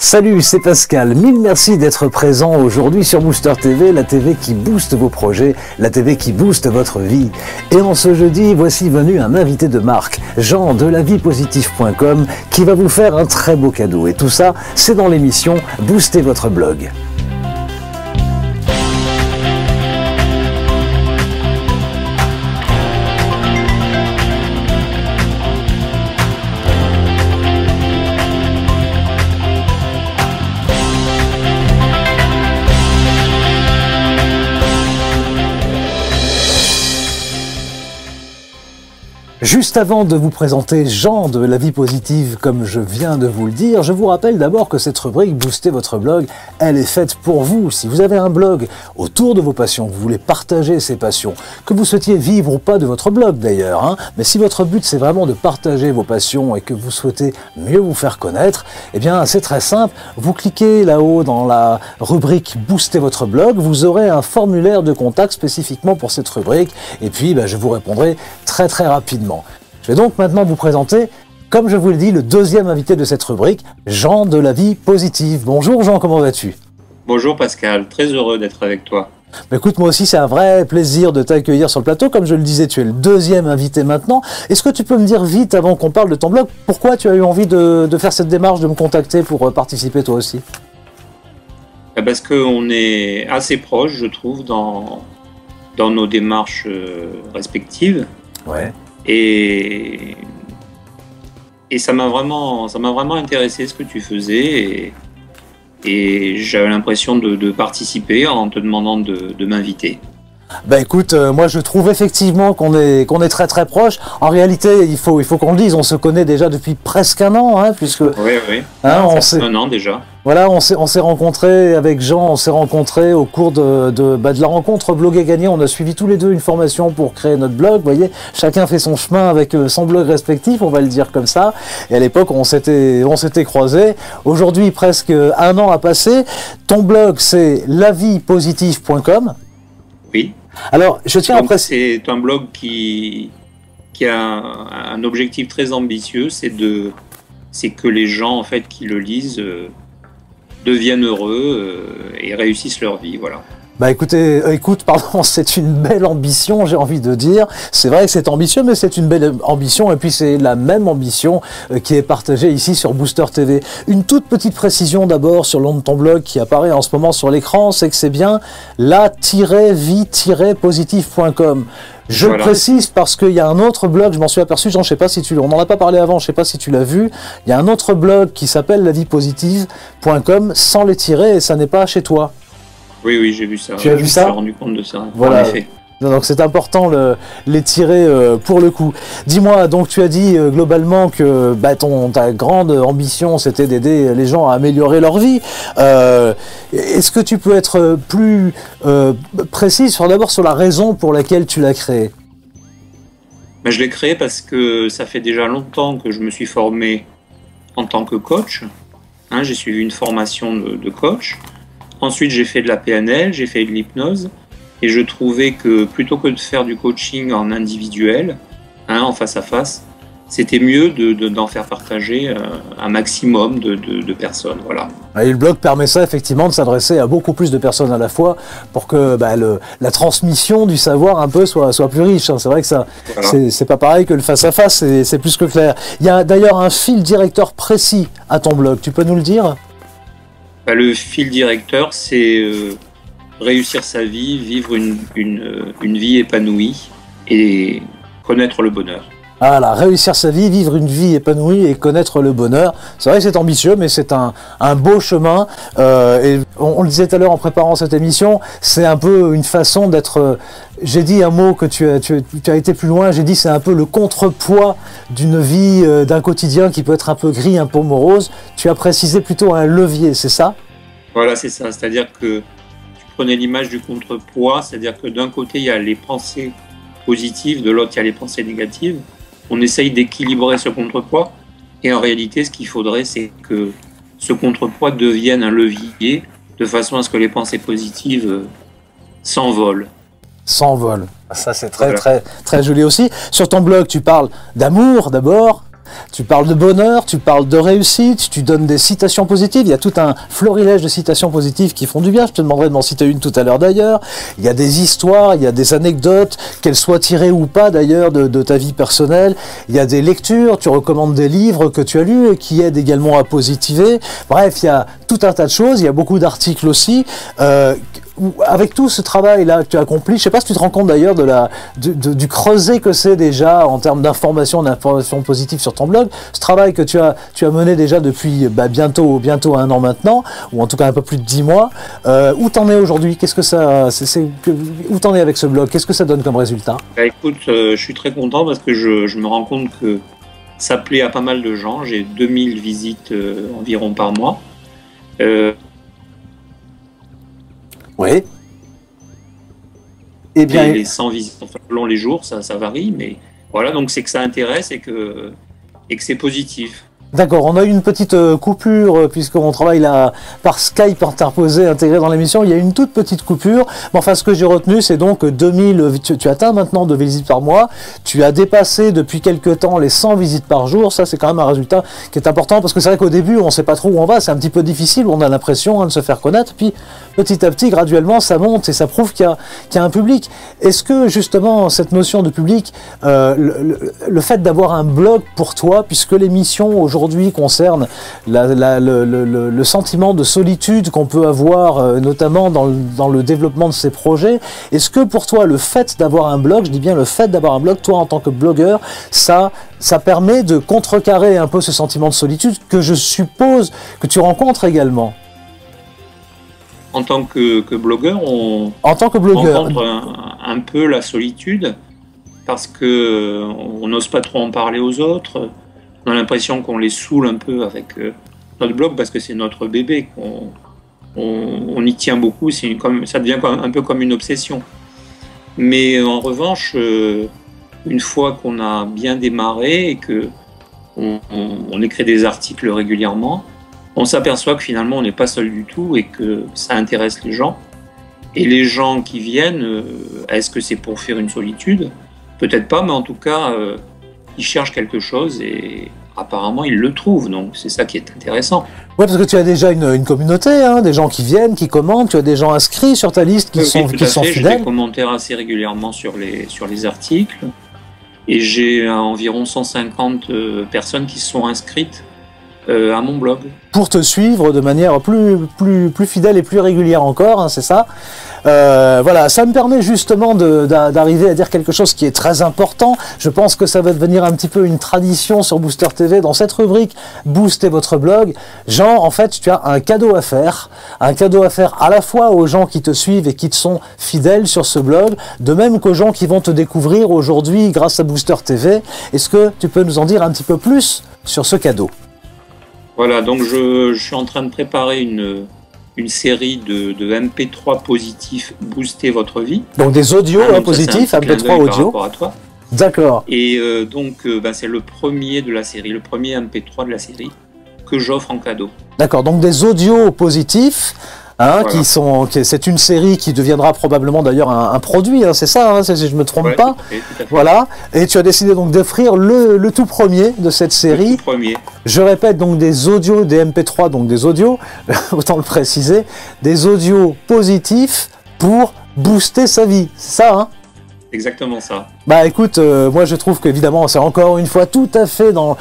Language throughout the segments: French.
Salut, c'est Pascal. Mille merci d'être présent aujourd'hui sur Booster TV, la TV qui booste vos projets, la TV qui booste votre vie. Et en ce jeudi, voici venu un invité de marque, Jean de laViePositive.com, qui va vous faire un très beau cadeau. Et tout ça, c'est dans l'émission Booster votre blog. Juste avant de vous présenter Jean de la Vie Positive, comme je viens de vous le dire, je vous rappelle d'abord que cette rubrique Booster votre blog, elle est faite pour vous. Si vous avez un blog autour de vos passions, que vous voulez partager ces passions, que vous souhaitiez vivre ou pas de votre blog d'ailleurs, mais si votre but c'est vraiment de partager vos passions et que vous souhaitez mieux vous faire connaître, eh bien c'est très simple, vous cliquez là-haut dans la rubrique Booster votre blog, vous aurez un formulaire de contact spécifiquement pour cette rubrique et puis je vous répondrai très rapidement. Je vais donc maintenant vous présenter, comme je vous l'ai dit, le deuxième invité de cette rubrique, Jean de la Vie Positive. Bonjour Jean, comment vas-tu? Bonjour Pascal, très heureux d'être avec toi. Écoute, moi aussi c'est un vrai plaisir de t'accueillir sur le plateau. Comme je le disais, tu es le deuxième invité maintenant. Est-ce que tu peux me dire vite, avant qu'on parle de ton blog, pourquoi tu as eu envie de faire cette démarche, de me contacter pour participer toi aussi? Parce qu'on est assez proches, je trouve, dans nos démarches respectives. Ouais. Et ça m'a vraiment intéressé ce que tu faisais et j'avais l'impression de participer en te demandant de m'inviter. Écoute, moi je trouve effectivement qu'on est très proches. En réalité, il faut qu'on le dise, on se connaît déjà depuis presque un an, puisque oui. Ça fait un an déjà. Voilà, on s'est rencontrés avec Jean, on s'est rencontrés au cours de la rencontre Blog et Gagné. On a suivi tous les deux une formation pour créer notre blog. Vous voyez, chacun fait son chemin avec son blog respectif, on va le dire comme ça. Et à l'époque, on s'était croisés. Aujourd'hui, presque un an a passé. Ton blog, c'est laviepositive.com. Oui. Alors, je tiens à préciser. C'est un blog qui a un objectif très ambitieux, c'est que les gens en fait qui le lisent deviennent heureux et réussissent leur vie, voilà. Écoute, pardon, c'est une belle ambition, j'ai envie de dire. C'est vrai que c'est ambitieux, mais c'est une belle ambition, et puis c'est la même ambition qui est partagée ici sur Booster TV. Une toute petite précision d'abord sur le nom de ton blog qui apparaît en ce moment sur l'écran, c'est que c'est bien la-vie-positive.com. Je le précise parce qu'il y a un autre blog, je m'en suis aperçu, Jean, je sais pas si on n'en a pas parlé avant, je sais pas si tu l'as vu, il y a un autre blog qui s'appelle laviepositive.com sans les tirets, et ça n'est pas chez toi. Oui, j'ai vu ça. Tu as vu ça? Je me suis rendu compte de ça. Voilà. En effet. Donc c'est important les tirer pour le coup. Dis-moi, donc tu as dit globalement que ta grande ambition c'était d'aider les gens à améliorer leur vie. Est-ce que tu peux être plus précis d'abord sur la raison pour laquelle tu l'as créé? Je l'ai créé parce que ça fait déjà longtemps que je me suis formé en tant que coach. J'ai suivi une formation de coach. Ensuite, j'ai fait de la PNL, j'ai fait de l'hypnose, et je trouvais que plutôt que de faire du coaching en individuel, en face à face, c'était mieux d'en faire partager un maximum de personnes. Voilà. Et le blog permet ça effectivement de s'adresser à beaucoup plus de personnes à la fois pour que la transmission du savoir un peu soit plus riche. C'est vrai que ça, voilà. C'est pas pareil que le face à face, c'est plus que clair. Il y a d'ailleurs un fil directeur précis à ton blog, tu peux nous le dire? Le fil directeur, c'est réussir sa vie, vivre une vie épanouie et connaître le bonheur. Voilà, réussir sa vie, vivre une vie épanouie et connaître le bonheur. C'est vrai que c'est ambitieux, mais c'est un beau chemin. Et on le disait tout à l'heure en préparant cette émission, c'est un peu une façon d'être... j'ai dit un mot que tu as été plus loin, j'ai dit c'est un peu le contrepoids d'une vie, d'un quotidien qui peut être un peu gris, un peu morose. Tu as précisé plutôt un levier, c'est ça? Voilà, c'est ça. C'est-à-dire que tu prenais l'image du contrepoids, c'est-à-dire que d'un côté, il y a les pensées positives, de l'autre, il y a les pensées négatives. On essaye d'équilibrer ce contrepoids et en réalité, ce qu'il faudrait, c'est que ce contrepoids devienne un levier de façon à ce que les pensées positives s'envolent. S'envolent. Ça, c'est très joli aussi. Sur ton blog, tu parles d'amour d'abord, tu parles de bonheur, tu parles de réussite, tu donnes des citations positives. Il y a tout un florilège de citations positives qui font du bien. Je te demanderai de m'en citer une tout à l'heure d'ailleurs. Il y a des histoires, il y a des anecdotes, qu'elles soient tirées ou pas d'ailleurs de ta vie personnelle. Il y a des lectures, tu recommandes des livres que tu as lus et qui aident également à positiver. Bref, il y a tout un tas de choses. Il y a beaucoup d'articles aussi. Avec tout ce travail-là que tu as accompli, je ne sais pas si tu te rends compte d'ailleurs du creuset que c'est déjà en termes d'information positive sur ton blog, ce travail que tu as mené déjà depuis bientôt 1 an maintenant, ou en tout cas un peu plus de 10 mois. Où t'en es aujourd'hui? Qu'est-ce que ça, où t'en es avec ce blog? Qu'est-ce que ça donne comme résultat? Écoute, je suis très content parce que je me rends compte que ça plaît à pas mal de gens. J'ai 2000 visites environ par mois. Oui. Eh bien, les 100 visites, enfin, selon les jours, ça varie, mais voilà, donc c'est que ça intéresse et que c'est positif. D'accord, on a eu une petite coupure puisqu'on travaille là par Skype interposé, intégré dans l'émission. Il y a une toute petite coupure. Mais enfin, ce que j'ai retenu, c'est donc 2000, tu atteins maintenant 2 visites par mois. Tu as dépassé depuis quelques temps les 100 visites par jour. Ça, c'est quand même un résultat qui est important parce que c'est vrai qu'au début, on ne sait pas trop où on va. C'est un petit peu difficile. On a l'impression de se faire connaître. Puis, petit à petit, graduellement, ça monte et ça prouve qu'il y a un public. Est-ce que, justement, cette notion de public, le fait d'avoir un blog pour toi, puisque l'émission aujourd'hui concerne le sentiment de solitude qu'on peut avoir, notamment dans le développement de ces projets. Est-ce que pour toi, le fait d'avoir un blog, je dis bien le fait d'avoir un blog, toi en tant que blogueur, ça permet de contrecarrer un peu ce sentiment de solitude que je suppose que tu rencontres également? En tant que blogueur, on rencontre un peu la solitude parce qu'on n'ose pas trop en parler aux autres. On a l'impression qu'on les saoule un peu avec notre blog parce que c'est notre bébé, on y tient beaucoup, ça devient un peu comme une obsession. Mais en revanche, une fois qu'on a bien démarré et qu'on écrit des articles régulièrement, on s'aperçoit que finalement on n'est pas seul du tout et que ça intéresse les gens. Et les gens qui viennent, est-ce que c'est pour fuir une solitude? Peut-être pas, mais en tout cas, ils cherchent quelque chose et apparemment ils le trouvent, donc c'est ça qui est intéressant. Oui, parce que tu as déjà une communauté, hein, des gens qui viennent, qui commentent, tu as des gens inscrits sur ta liste qui sont fidèles. J'ai des commentaires assez régulièrement sur les articles et j'ai environ 150 personnes qui se sont inscrites à mon blog. Pour te suivre de manière plus fidèle et plus régulière encore, hein, c'est ça. Voilà, ça me permet justement d'arriver à dire quelque chose qui est très important. Je pense que ça va devenir un petit peu une tradition sur Booster TV dans cette rubrique Booster votre blog. Jean, en fait, tu as un cadeau à faire à la fois aux gens qui te suivent et qui te sont fidèles sur ce blog, de même qu'aux gens qui vont te découvrir aujourd'hui grâce à Booster TV. Est-ce que tu peux nous en dire un petit peu plus sur ce cadeau? Voilà, donc je suis en train de préparer une série de MP3 positifs Booster votre vie. Donc des audios positifs, MP3 audio. Par rapport à toi. D'accord. Et c'est le premier de la série, le premier MP3 de la série que j'offre en cadeau. D'accord, donc des audios positifs. Hein, voilà. C'est une série qui deviendra probablement d'ailleurs un produit, hein, c'est ça, hein, si je ne me trompe pas. Tout à fait. Voilà. Et tu as décidé donc d'offrir le tout premier de cette série. Le tout premier. Je répète donc des audios, des MP3, donc des audios, autant le préciser, des audios positifs pour booster sa vie, c'est ça, hein? Exactement ça. Bah écoute, moi je trouve qu'évidemment c'est encore une fois tout à fait dans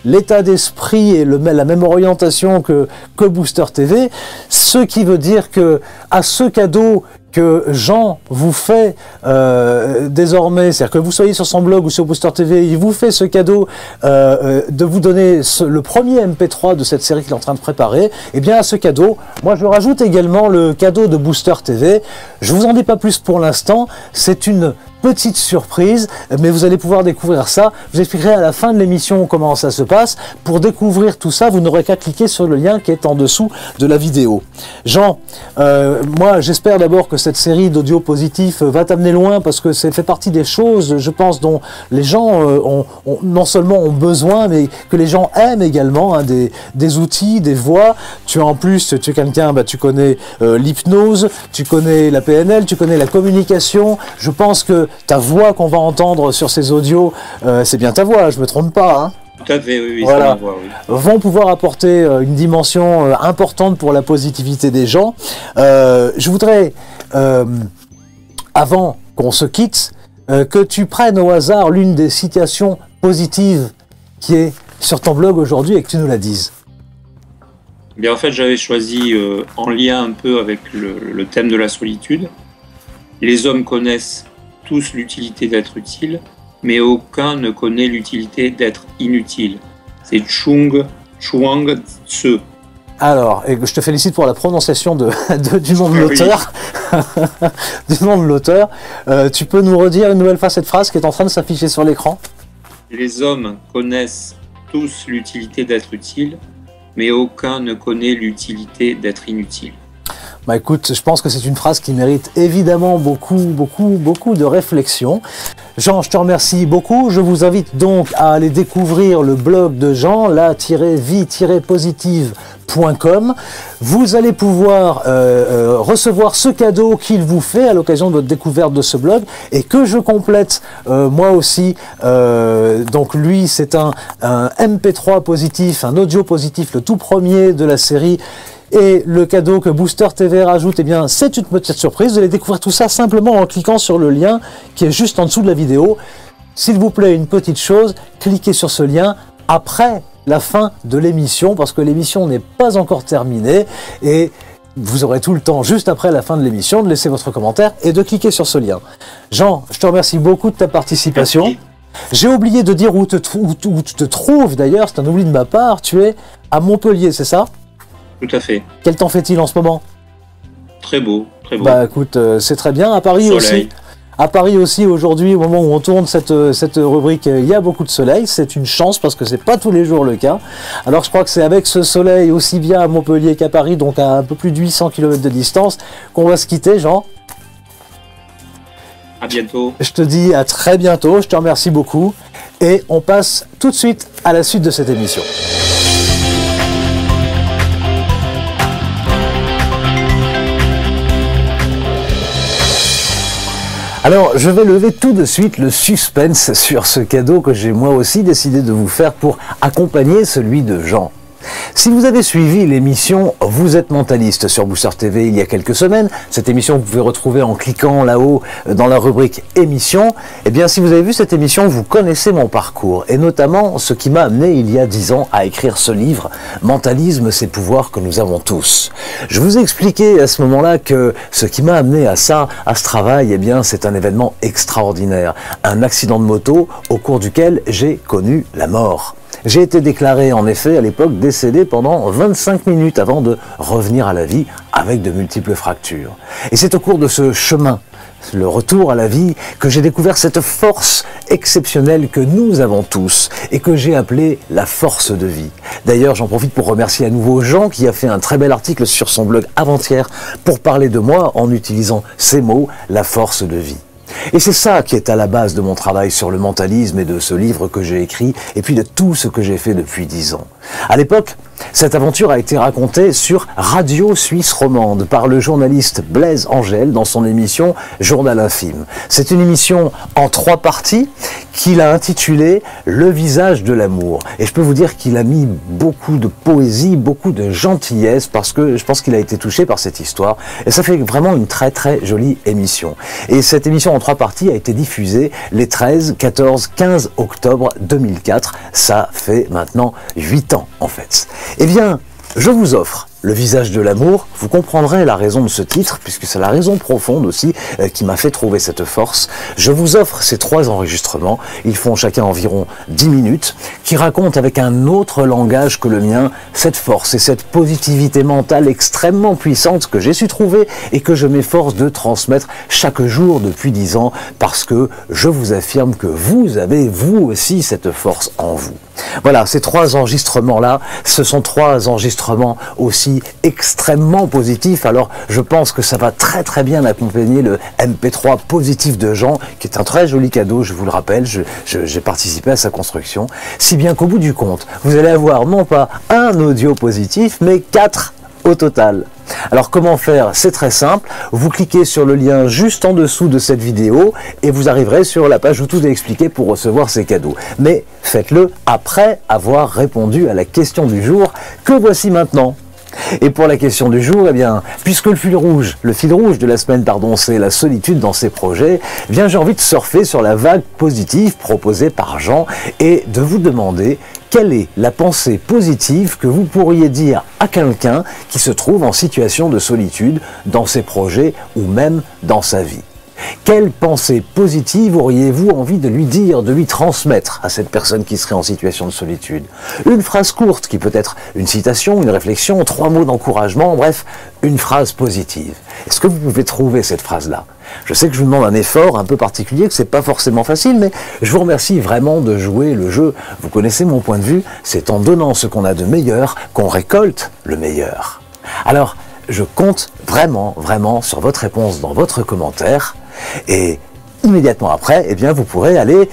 l'état d'esprit et la même orientation que Booster TV, ce qui veut dire que à ce cadeau que Jean vous fait désormais, c'est-à-dire que vous soyez sur son blog ou sur Booster TV, il vous fait ce cadeau de vous donner le premier MP3 de cette série qu'il est en train de préparer. Et bien à ce cadeau, moi je rajoute également le cadeau de Booster TV. Je vous en dis pas plus pour l'instant, c'est une petite surprise, mais vous allez pouvoir découvrir ça. Je vous expliquerai à la fin de l'émission comment ça se passe. Pour découvrir tout ça, vous n'aurez qu'à cliquer sur le lien qui est en dessous de la vidéo. Jean, moi j'espère d'abord que cette série d'audio positifs va t'amener loin parce que ça fait partie des choses, je pense, dont les gens non seulement ont besoin, mais que les gens aiment également, hein, des outils, des voix. Tu en plus, tu es quelqu'un, tu connais l'hypnose, tu connais la PNL, tu connais la communication. Je pense que ta voix qu'on va entendre sur ces audios, c'est bien ta voix, je me trompe pas, hein? Tout à fait, oui, voilà, ça m'envoie, oui. vont pouvoir apporter une dimension importante pour la positivité des gens. Je voudrais, avant qu'on se quitte, que tu prennes au hasard l'une des citations positives qui est sur ton blog aujourd'hui et que tu nous la dises. Bien, en fait, j'avais choisi, en lien un peu avec le thème de la solitude, les hommes connaissent tous l'utilité d'être utiles, mais aucun ne connaît l'utilité d'être inutile. C'est Chuang Tzu. Alors, et je te félicite pour la prononciation du nom de l'auteur. Du nom de l'auteur. Tu peux nous redire une nouvelle fois cette phrase qui est en train de s'afficher sur l'écran? Les hommes connaissent tous l'utilité d'être utiles, mais aucun ne connaît l'utilité d'être inutile. Bah écoute, je pense que c'est une phrase qui mérite évidemment beaucoup de réflexion. Jean, je te remercie beaucoup. Je vous invite donc à aller découvrir le blog de Jean, la-vie-positive.com. Vous allez pouvoir recevoir ce cadeau qu'il vous fait à l'occasion de votre découverte de ce blog et que je complète moi aussi. Donc lui, c'est un MP3 positif, un audio positif, le tout premier de la série. Et le cadeau que Booster TV rajoute, eh bien, c'est une petite surprise. Vous allez découvrir tout ça simplement en cliquant sur le lien qui est juste en dessous de la vidéo. S'il vous plaît, une petite chose, cliquez sur ce lien après la fin de l'émission, parce que l'émission n'est pas encore terminée et vous aurez tout le temps, juste après la fin de l'émission, de laisser votre commentaire et de cliquer sur ce lien. Jean, je te remercie beaucoup de ta participation. Merci. J'ai oublié de dire où tu te trouves d'ailleurs, c'est un oubli de ma part. Tu es à Montpellier, c'est ça ? Tout à fait. Quel temps fait-il en ce moment? Très beau, très beau. Bah écoute, c'est très bien. À Paris Soleil. aussi. À Paris aussi, aujourd'hui, au moment où on tourne cette rubrique, il y a beaucoup de soleil. C'est une chance parce que c'est pas tous les jours le cas. Alors je crois que c'est avec ce soleil aussi bien à Montpellier qu'à Paris, donc à un peu plus de 800 km de distance, qu'on va se quitter, Jean. À bientôt. Je te dis à très bientôt, je te remercie beaucoup. Et on passe tout de suite à la suite de cette émission. Alors, je vais lever tout de suite le suspense sur ce cadeau que j'ai moi aussi décidé de vous faire pour accompagner celui de Jean. Si vous avez suivi l'émission Vous êtes mentaliste sur Booster TV il y a quelques semaines, cette émission vous pouvez retrouver en cliquant là-haut dans la rubrique émission, eh bien si vous avez vu cette émission, vous connaissez mon parcours et notamment ce qui m'a amené il y a 10 ans à écrire ce livre, Mentalisme, ces pouvoirs que nous avons tous. Je vous ai expliqué à ce moment-là que ce qui m'a amené à ça, à ce travail, eh bien c'est un événement extraordinaire, un accident de moto au cours duquel j'ai connu la mort. J'ai été déclaré en effet à l'époque décédé pendant 25 minutes avant de revenir à la vie avec de multiples fractures. Et c'est au cours de ce chemin, le retour à la vie, que j'ai découvert cette force exceptionnelle que nous avons tous et que j'ai appelée la force de vie. D'ailleurs, j'en profite pour remercier à nouveau Jean qui a fait un très bel article sur son blog avant-hier pour parler de moi en utilisant ces mots, la force de vie. Et c'est ça qui est à la base de mon travail sur le mentalisme et de ce livre que j'ai écrit, et puis de tout ce que j'ai fait depuis 10 ans. À l'époque, cette aventure a été racontée sur Radio Suisse Romande par le journaliste Blaise Angèle dans son émission Journal Infime. C'est une émission en 3 parties qu'il a intitulée Le visage de l'amour. Et je peux vous dire qu'il a mis beaucoup de poésie, beaucoup de gentillesse parce que je pense qu'il a été touché par cette histoire. Et ça fait vraiment une très très jolie émission. Et cette émission en 3 parties a été diffusée les 13, 14, 15 octobre 2004. Ça fait maintenant 8 ans en fait. Eh bien, je vous offre Le visage de l'amour. Vous comprendrez la raison de ce titre, puisque c'est la raison profonde aussi qui m'a fait trouver cette force. Je vous offre ces 3 enregistrements. Ils font chacun environ 10 minutes, qui racontent avec un autre langage que le mien cette force et cette positivité mentale extrêmement puissante que j'ai su trouver et que je m'efforce de transmettre chaque jour depuis 10 ans, parce que je vous affirme que vous avez vous aussi cette force en vous. Voilà, ces 3 enregistrements-là, ce sont 3 enregistrements aussi extrêmement positifs. Alors, je pense que ça va très très bien accompagner le MP3 positif de Jean, qui est un très joli cadeau, je vous le rappelle, j'ai participé à sa construction. Si bien qu'au bout du compte, vous allez avoir non pas un audio positif, mais 4 au total. Alors comment faire? C'est très simple, vous cliquez sur le lien juste en dessous de cette vidéo et vous arriverez sur la page où tout est expliqué pour recevoir ces cadeaux. Mais faites-le après avoir répondu à la question du jour que voici maintenant. Et pour la question du jour, eh bien, puisque le fil rouge de la semaine, c'est la solitude dans ses projets, eh bien, j'ai envie de surfer sur la vague positive proposée par Jean et de vous demander quelle est la pensée positive que vous pourriez dire à quelqu'un qui se trouve en situation de solitude dans ses projets ou même dans sa vie. Quelle pensée positive auriez-vous envie de lui dire, de lui transmettre à cette personne qui serait en situation de solitude? Une phrase courte qui peut être une citation, une réflexion, 3 mots d'encouragement, bref, une phrase positive. Est-ce que vous pouvez trouver cette phrase-là? Je sais que je vous demande un effort un peu particulier, que c'est pas forcément facile, mais je vous remercie vraiment de jouer le jeu. Vous connaissez mon point de vue, c'est en donnant ce qu'on a de meilleur qu'on récolte le meilleur. Alors, je compte vraiment sur votre réponse dans votre commentaire. Et immédiatement après, eh bien, vous pourrez aller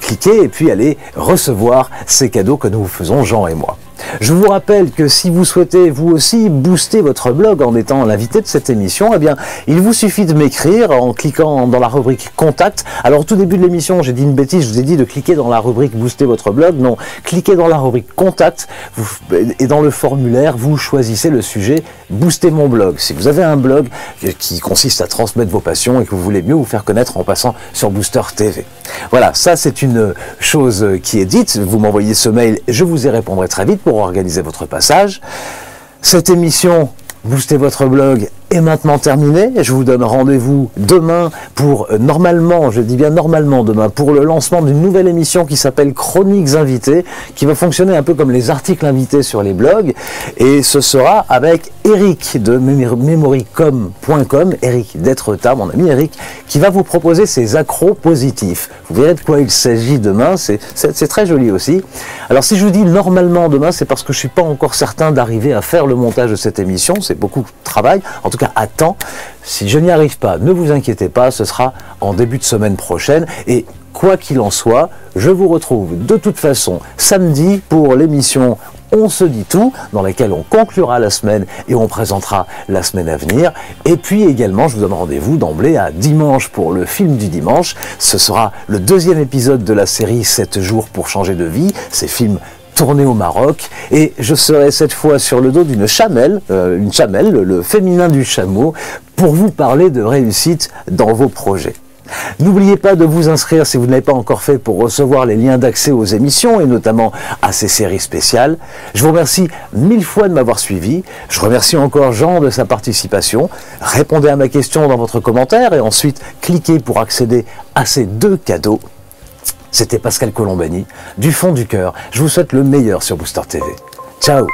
cliquer et puis aller recevoir ces cadeaux que nous vous faisons, Jean et moi. Je vous rappelle que si vous souhaitez vous aussi booster votre blog en étant l'invité de cette émission, eh bien, il vous suffit de m'écrire en cliquant dans la rubrique Contact. Alors au tout début de l'émission, j'ai dit une bêtise, je vous ai dit de cliquer dans la rubrique Booster votre blog. Non, cliquez dans la rubrique Contact et dans le formulaire, vous choisissez le sujet Booster mon blog. Si vous avez un blog qui consiste à transmettre vos passions et que vous voulez mieux vous faire connaître en passant sur Booster TV. Voilà, ça c'est une chose qui est dite. Vous m'envoyez ce mail, je vous y répondrai très vite pour organiser votre passage. Cette émission Booster votre blog est maintenant terminée. Je vous donne rendez-vous demain pour, normalement, je dis bien normalement demain, pour le lancement d'une nouvelle émission qui s'appelle Chroniques Invités, qui va fonctionner un peu comme les articles invités sur les blogs. Et ce sera avec Eric de memorycom.com, Eric d'Etretat, mon ami Eric, qui va vous proposer ses accros positifs. Vous verrez de quoi il s'agit demain, c'est très joli aussi. Alors si je vous dis normalement demain, c'est parce que je ne suis pas encore certain d'arriver à faire le montage de cette émission, c'est beaucoup de travail, en tout cas à temps. Si je n'y arrive pas, ne vous inquiétez pas, ce sera en début de semaine prochaine et quoi qu'il en soit, je vous retrouve de toute façon samedi pour l'émission On se dit tout, dans laquelle on conclura la semaine et on présentera la semaine à venir. Et puis également, je vous donne rendez-vous d'emblée à dimanche pour le film du dimanche. Ce sera le 2e épisode de la série 7 jours pour changer de vie, ces films tourné au Maroc, et je serai cette fois sur le dos d'une chamelle, le féminin du chameau, pour vous parler de réussite dans vos projets. N'oubliez pas de vous inscrire si vous ne l'avez pas encore fait pour recevoir les liens d'accès aux émissions et notamment à ces séries spéciales. Je vous remercie 1000 fois de m'avoir suivi. Je remercie encore Jean de sa participation. Répondez à ma question dans votre commentaire et ensuite cliquez pour accéder à ces 2 cadeaux. C'était Pascal Colombani, du fond du cœur. Je vous souhaite le meilleur sur Booster TV. Ciao!